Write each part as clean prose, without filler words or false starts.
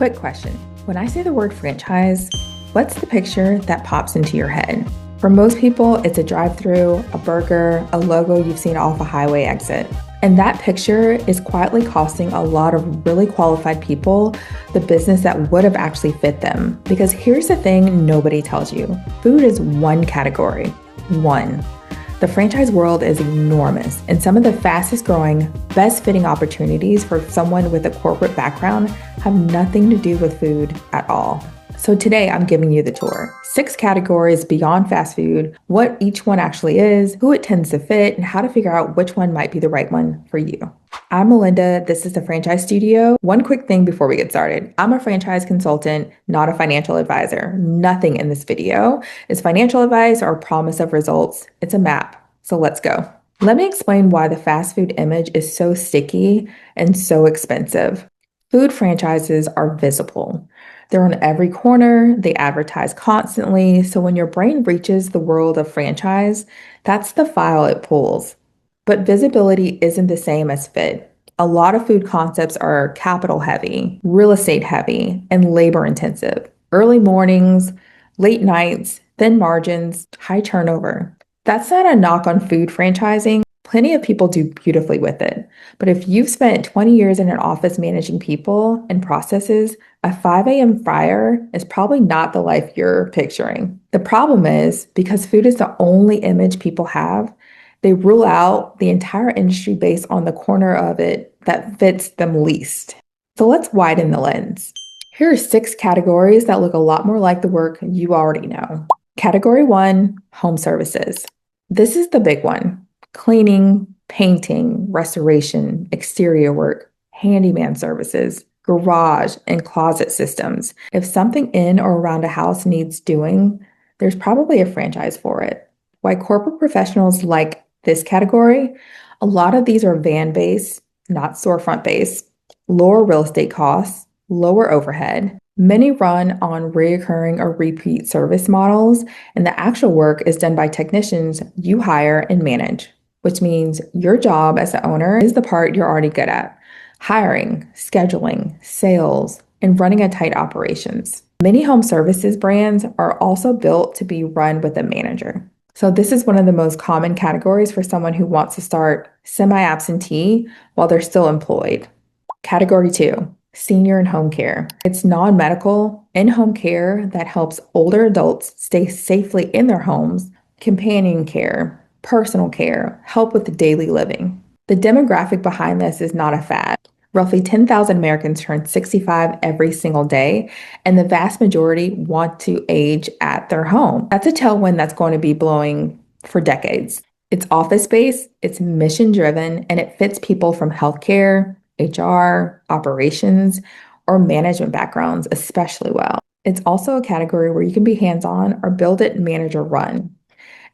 Quick question. When I say the word franchise, what's the picture that pops into your head? For most people, it's a drive-through, a burger, a logo you've seen off a highway exit. And that picture is quietly costing a lot of really qualified people the business that would have actually fit them. Because here's the thing nobody tells you. Food is one category. One. The franchise world is enormous, and some of the fastest growing, best fitting opportunities for someone with a corporate background have nothing to do with food at all. So today I'm giving you the tour. 6 categories beyond fast food, what each one actually is, who it tends to fit, and how to figure out which one might be the right one for you. I'm Melinda, this is the Franchise Studio. One quick thing before we get started. I'm a franchise consultant, not a financial advisor. Nothing in this video is financial advice or promise of results. It's a map. So let's go. Let me explain why the fast food image is so sticky and so expensive. Food franchises are visible. They're on every corner, they advertise constantly, so when your brain reaches the world of franchise, that's the file it pulls. But visibility isn't the same as fit. A lot of food concepts are capital heavy, real estate heavy, and labor intensive. Early mornings, late nights, thin margins, high turnover. That's not a knock on food franchising. Plenty of people do beautifully with it. But if you've spent 20 years in an office managing people and processes, a 5 a.m. fryer is probably not the life you're picturing. The problem is, because food is the only image people have, they rule out the entire industry based on the corner of it that fits them least. So let's widen the lens. Here are 6 categories that look a lot more like the work you already know. Category 1, home services. This is the big one. Cleaning, painting, restoration, exterior work, handyman services, garage and closet systems. If something in or around a house needs doing, there's probably a franchise for it. Why corporate professionals like this category? A lot of these are van-based, not storefront-based, lower real estate costs, lower overhead. Many run on recurring or repeat service models, and the actual work is done by technicians you hire and manage, which means your job as the owner is the part you're already good at: hiring, scheduling, sales, and running a tight operations. Many home services brands are also built to be run with a manager. So this is one of the most common categories for someone who wants to start semi-absentee while they're still employed. Category 2. Senior and home care. It's non-medical, in-home care that helps older adults stay safely in their homes, companion care, personal care, help with the daily living. The demographic behind this is not a fad. Roughly 10,000 Americans turn 65 every single day, and the vast majority want to age at their home. That's a tailwind that's going to be blowing for decades. It's office-based, it's mission-driven, and it fits people from healthcare, HR, operations, or management backgrounds especially well. It's also a category where you can be hands-on or build it manager run.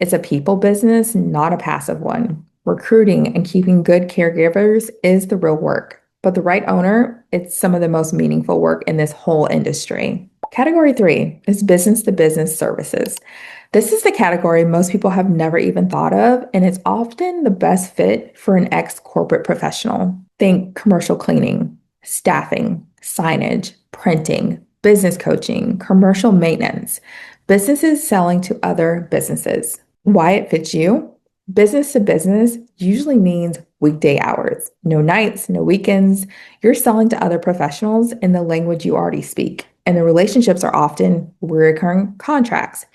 It's a people business, not a passive one. Recruiting and keeping good caregivers is the real work, but the right owner, it's some of the most meaningful work in this whole industry. Category 3 is business-to-business services. This is the category most people have never even thought of, and it's often the best fit for an ex-corporate professional. Think commercial cleaning, staffing, signage, printing, business coaching, commercial maintenance, businesses selling to other businesses. Why it fits you? Business to business usually means weekday hours, no nights, no weekends. You're selling to other professionals in the language you already speak, and the relationships are often recurring contracts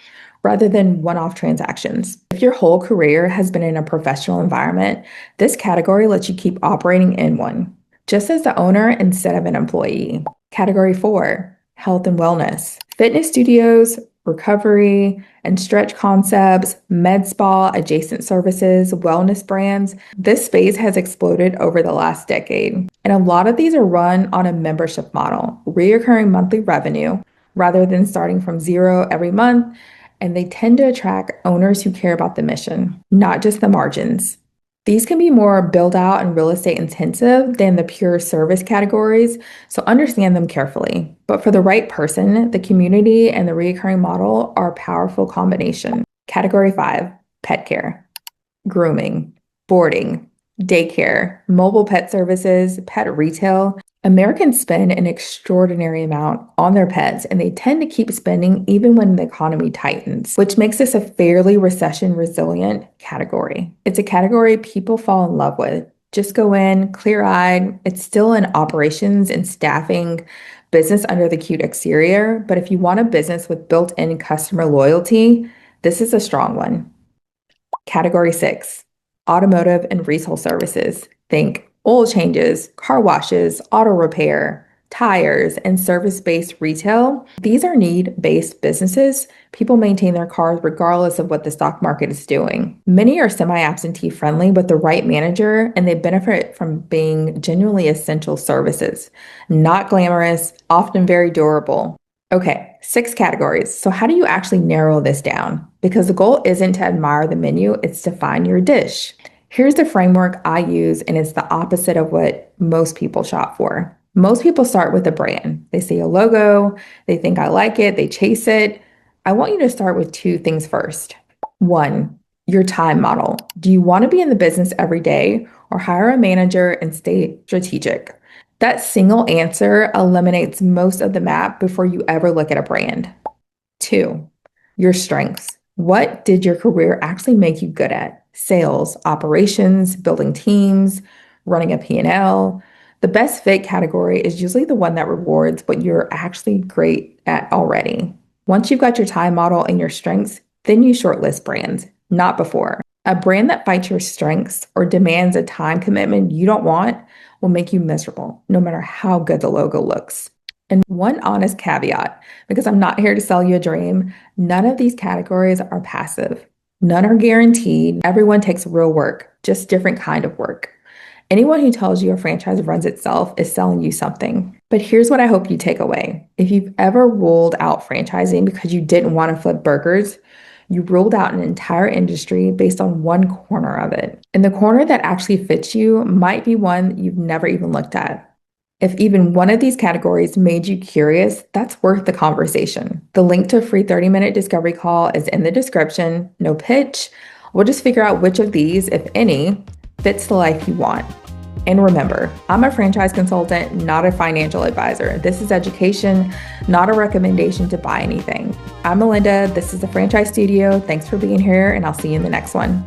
rather than one-off transactions. If your whole career has been in a professional environment, this category lets you keep operating in one, just as the owner instead of an employee. Category 4, health and wellness. Fitness studios, recovery and stretch concepts, med spa, adjacent services, wellness brands. This space has exploded over the last decade. And a lot of these are run on a membership model, reoccurring monthly revenue, rather than starting from zero every month. And they tend to attract owners who care about the mission, not just the margins. These can be more build out and real estate intensive than the pure service categories, so understand them carefully. But for the right person, the community and the recurring model are a powerful combination. Category 5, pet care, grooming, boarding, Daycare, mobile pet services, pet retail. Americans spend an extraordinary amount on their pets, and they tend to keep spending even when the economy tightens, which makes this a fairly recession resilient category. It's a category people fall in love with. Just go in clear eyed. It's still an operations and staffing business under the cute exterior, but if you want a business with built in customer loyalty, this is a strong one. Category 6, automotive and retail services. Think oil changes, car washes, auto repair, tires, and service-based retail. These are need-based businesses. People maintain their cars regardless of what the stock market is doing. Many are semi-absentee friendly with the right manager, and they benefit from being genuinely essential services. Not glamorous, often very durable. Okay, 6 categories. So how do you actually narrow this down? Because the goal isn't to admire the menu, it's to find your dish. Here's the framework I use, and it's the opposite of what most people shop for. Most people start with a brand. They see a logo, they think I like it, they chase it. I want you to start with 2 things first. 1, your time model. Do you want to be in the business every day or hire a manager and stay strategic? That single answer eliminates most of the map before you ever look at a brand. 2, your strengths. What did your career actually make you good at? Sales, operations, building teams, running a P&L. The best fit category is usually the one that rewards what you're actually great at already. Once you've got your time model and your strengths, then you shortlist brands, not before. A brand that fights your strengths or demands a time commitment you don't want will make you miserable, no matter how good the logo looks. And one honest caveat, because I'm not here to sell you a dream, none of these categories are passive. None are guaranteed. Everyone takes real work, just different kind of work. Anyone who tells you a franchise runs itself is selling you something. But here's what I hope you take away. If you've ever ruled out franchising because you didn't want to flip burgers, you ruled out an entire industry based on one corner of it. And the corner that actually fits you might be one you've never even looked at. If even one of these categories made you curious, that's worth the conversation. The link to a free 30-minute discovery call is in the description. No pitch. We'll just figure out which of these, if any, fits the life you want. And remember, I'm a franchise consultant, not a financial advisor. This is education, not a recommendation to buy anything. I'm Melinda. This is the Franchise Studio. Thanks for being here, and I'll see you in the next one.